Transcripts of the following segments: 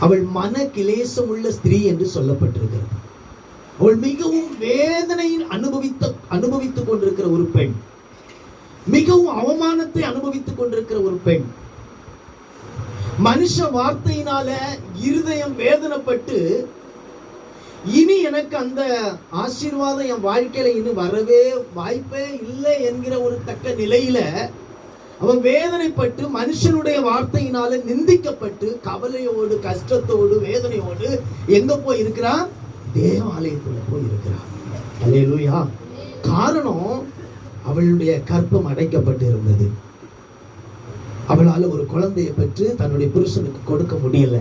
அவள் மன கிளேசம் உள்ள ஸ்திரீ என்று சொல்லப்பட்டிருக்கிறது. அவள் மிகவும் வேதனையை அனுபவித்துக் கொண்டிருக்கிற ஒரு பெண், மிகவும் அவமானத்தை அனுபவித்துக் கொண்டிருக்கிற ஒரு பெண். மனுஷ வார்த்தையினால இருதயம் வேதனைப்பட்டு, இனி எனக்கு அந்த ஆசீர்வாதம் என் வாழ்க்கையில இனி வரவே வாய்ப்பே இல்லை என்கிற ஒரு தக்க நிலையில அவன் வேதனைப்பட்டு, மனுஷனுடைய வார்த்தையினால நிந்திக்கப்பட்டு, கவலையோடு கஷ்டத்தோடு வேதனையோடு எங்க போய் இருக்கிறான்? தேவாலயத்துல போய் இருக்கிறான். அல்லேலூயா. காரணம், அவளுடைய கற்பம் அடைக்கப்பட்டு இருந்தது. அவளால் ஒரு குழந்தையை பெற்று தன்னுடைய புருஷனுக்கு கொடுக்க முடியல.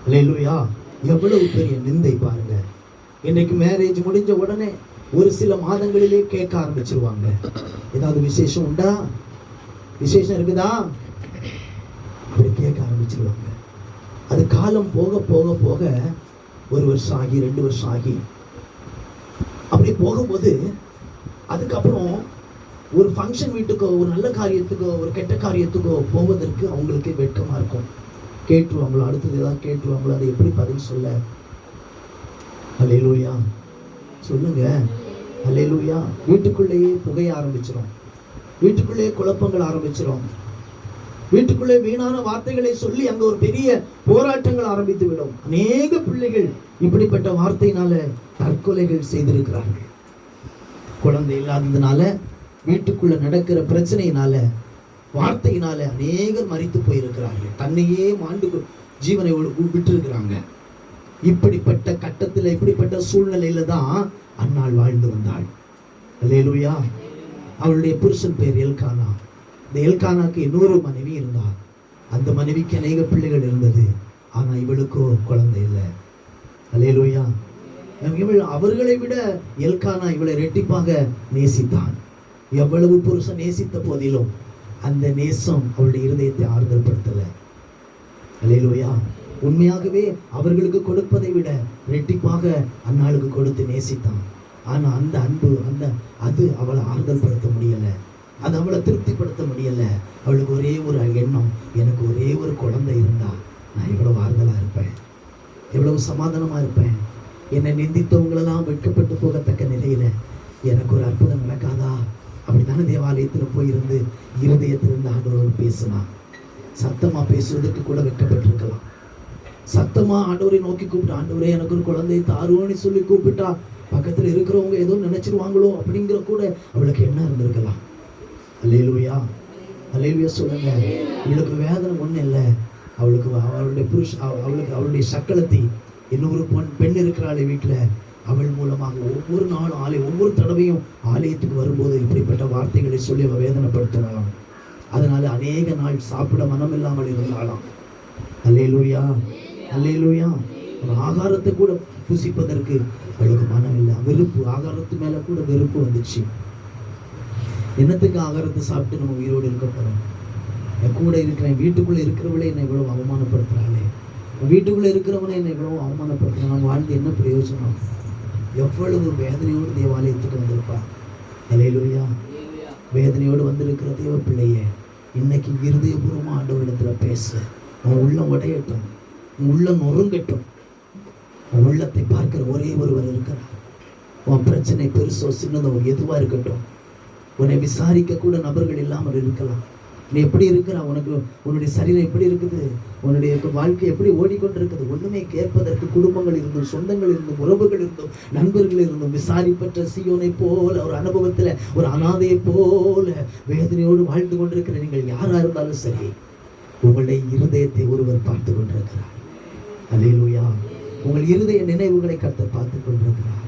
அல்லேலூயா. எவ்வளவு பெரிய நிந்தை பாருங்க. இன்னைக்கு மேரேஜ் முடிஞ்ச உடனே ஒரு சில மாதங்களிலே கேட்க ஆரம்பிச்சிருவாங்க. ஏதாவது விசேஷம் உண்டா, விசேஷம் இருக்குதா, அப்படி கேட்க ஆரம்பிச்சிருவாங்க. அது காலம் போக போக போக 1 வருஷம் ஆகி 2 வருஷம் ஆகி அப்படி போகும்போது, அதுக்கப்புறம் ஒரு ஃபங்க்ஷன் வீட்டுக்கோ, ஒரு நல்ல காரியத்துக்கோ, ஒரு கெட்ட காரியத்துக்கோ போவதற்கு அவங்களுக்கு வெட்கமா இருக்கும். கேட்டுருவாங்களோ, அடுத்தது ஏதாவது கேட்டுருவாங்களோ, அதை எப்படி பதில் சொல்ல? அல்லேலூயா சொல்லுங்க. அல்லேலூயா. வீட்டுக்குள்ளேயே புகைய ஆரம்பிச்சிடும், வீட்டுக்குள்ளேயே குழப்பங்கள் ஆரம்பிச்சிடும், வீட்டுக்குள்ளே வீணான வார்த்தைகளை சொல்லி அங்க ஒரு பெரிய போராட்டங்கள் ஆரம்பித்து விடும். அநேக பிள்ளைகள் இப்படிப்பட்ட வார்த்தையினால தற்கொலைகள் செய்திருக்கிறார்கள். குழந்தை இல்லாததுனால, வீட்டுக்குள்ள நடக்கிற பிரச்சனையினால, வார்த்தையினால அநேகர் மரித்து போயிருக்கிறார்கள். தன்னையே மாண்டு ஜீவனை விட்டு இருக்கிறாங்க. இப்படிப்பட்ட கட்டத்தில், இப்படிப்பட்ட சூழ்நிலையில தான் அன்னாள் வாழ்ந்து வந்தாள். அல்லேலூயா. அவளுடைய புருஷன் பேர் எல்கானா. இந்த எல்கானாக்கு இன்னொரு மனைவி இருந்தார். அந்த மனைவிக்கு அநேக பிள்ளைகள் இருந்தது. ஆனா இவளுக்கோ குழந்தை இல்லை. அல்லேலூயா. இவள் அவர்களை விட எல்கானா இவளை ரெட்டிப்பாக நேசித்தான். எவ்வளவு புருஷன் நேசித்த போதிலும் அந்த நேசம் அவளுடைய இருதயத்தை ஆறுதல் படுத்தல. அல்லேலூயா. உண்மையாகவே அவர்களுக்கு கொடுப்பதை விட ரெட்டிப்பாக அன்னாளுக்கு கொடுத்து நேசித்தான். ஆனா அந்த அன்பு, அது அவளை ஆறுதல் படுத்த முடியல, அது அவளை திருப்திப்படுத்த முடியல. அவளுக்கு ஒரே ஒரு எண்ணம், எனக்கு ஒரே ஒரு குழந்தை இருந்தா நான் எவ்வளவு ஆறுதலா இருப்பேன், எவ்வளவு சமாதானமா இருப்பேன். என்னை நிந்தித்தவங்களெல்லாம் வெட்கப்பட்டு போகத்தக்க நிலையில எனக்கு ஒரு அற்புதம் நடக்காதா? அப்படித்தானே தேவாலயத்தில் போயிருந்து இருதயத்திலிருந்து ஆண்டவரோடு பேசினா. சத்தமா பேசுவதற்கு கூட வெட்கப்பட்டிருக்கலாம். சத்தமா ஆண்டவரை நோக்கி கூப்பிட்டு, ஆண்டவரே எனக்கு ஒரு குழந்தையை தாருவோன்னு சொல்லி கூப்பிட்டா பக்கத்தில் இருக்கிறவங்க ஏதோ நினைச்சிருவாங்களோ அப்படிங்கிற கூட அவளுக்கு என்ன இருந்திருக்கலாம். அல்லேலூயா. அல்லேலூயா சொல்லுங்க. இவளுக்கு வேதனை ஒன்றும் இல்லை. அவளுக்கு அவளுடைய அவளுடைய சக்களத்தை இன்னொரு பெண் இருக்கிறாளே வீட்டில், அவள் மூலமாக ஒவ்வொரு நாளும் ஒவ்வொரு தடவையும் ஆலயத்துக்கு வரும்போது இப்படிப்பட்ட வார்த்தைகளை சொல்லி அவள் வேதனைப்படுத்தினாலாம். அதனால அநேக நாள் சாப்பிட மனம் இல்லாமல் இருந்தாலாம். அல்லேலூயா. அல்லேலூயா. ஒரு ஆகாரத்தை கூட புசிப்பதற்கு அவளுக்கு மனம் இல்லை. வெறுப்பு, ஆகாரத்து மேல கூட வெறுப்பு வந்துச்சு. என்னத்துக்கு ஆகாரத்தை சாப்பிட்டு நம்ம உயிரோடு இருக்க போறோம்? என் கூட இருக்கிறேன், வீட்டுக்குள்ள இருக்கிறவளை என்னை இவ்வளவு அவமானப்படுத்துறாளே, வீட்டுக்குள்ள இருக்கிறவனை என்னை இவ்வளவு அவமானப்படுத்துறான், நம்ம வாழ்ந்து என்ன பிரயோஜனம்? எவ்வளவு வேதனையோடு தேவாலயத்துக்கு வந்திருப்பா. அல்லேலூயா. வேதனையோடு வந்திருக்கிற தேவ பிள்ளையே, இன்னைக்கு இருதயபூர்வமா ஆண்டவரிடத்துல பேசு. உன் உள்ளம் உடையட்டும், உன் உள்ளம் நொறுங்கட்டும். உன் உள்ளத்தை பார்க்கிற ஒரே ஒருவர் இருக்கிறார். உன் பிரச்சனை பெருசோ சின்னதோ எதுவா இருக்கட்டும், உன்னை விசாரிக்க கூட நபர்கள் இல்லாமல் இருக்கலாம். நீ எப்படி இருக்கிற, உனக்கு உன்னுடைய சரீரம் எப்படி இருக்குது, உன்னுடைய வாழ்க்கை எப்படி ஓடிக்கொண்டிருக்குது, ஒண்ணுமே கேட்பதற்கு குடும்பங்கள் இருந்தும், சொந்தங்கள் இருந்தும், உறவுகள் இருந்தும், நண்பர்கள் இருந்தும், விசாரிப்பற்ற சீயோனை போல ஒரு அனுபவத்துல ஒரு அனாதையை போல வேதனையோடு வாழ்ந்து கொண்டிருக்கிற நீங்கள் யாரா இருந்தாலும் சரி, உங்களுடைய இருதயத்தை ஒருவர் பார்த்து கொண்டிருக்கிறார். அல்லேலூயா. உங்கள் இருதய நினைவுகளை கர்த்தர் பார்த்து கொண்டிருக்கிறார்.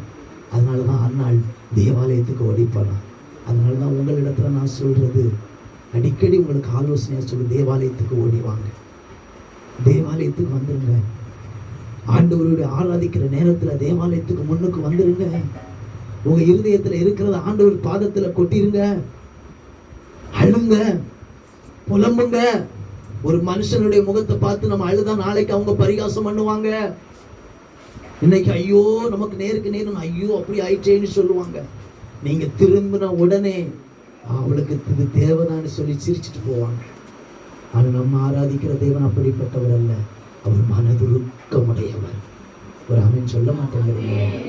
அதனாலதான் அன்னாள் தேவாலயத்துக்கு ஓடிப்போனார். அதனாலதான் உங்களிடத்துல நான் சொல்றது, அடிக்கடி உங்களுக்கு ஆலோசனையா சொல்லு, தேவாலயத்துக்கு ஓடிவாங்க, தேவாலயத்துக்கு வந்துருங்க. ஆண்டவருடைய ஆராதிக்கிற நேரத்துல தேவாலயத்துக்கு முன்னுக்கு வந்துருங்க. உங்க இருதயத்துல இருக்கிறத ஆண்டவர் பாதத்துல கொட்டிருங்க. அழுங்க, புலம்புங்க. ஒரு மனுஷனுடைய முகத்தை பார்த்து நம்ம அழுதா நாளைக்கு அவங்க பரிகாசம் பண்ணுவாங்க. இன்னைக்கு ஐயோ நமக்கு நேருக்கு நேரம் ஐயோ அப்படி ஆயிடுச்சேன்னு சொல்லுவாங்க. நீங்க திரும்பின உடனே அவளுக்கு இது தேவைதான்னு சொல்லி சிரிச்சுட்டு போவாங்க. ஆனா நம்ம ஆராதிக்கிற தேவன் அப்படிப்பட்டவர் அல்ல. அவர் மன ஆமென் சொல்ல மாட்டேங்கிறீங்க.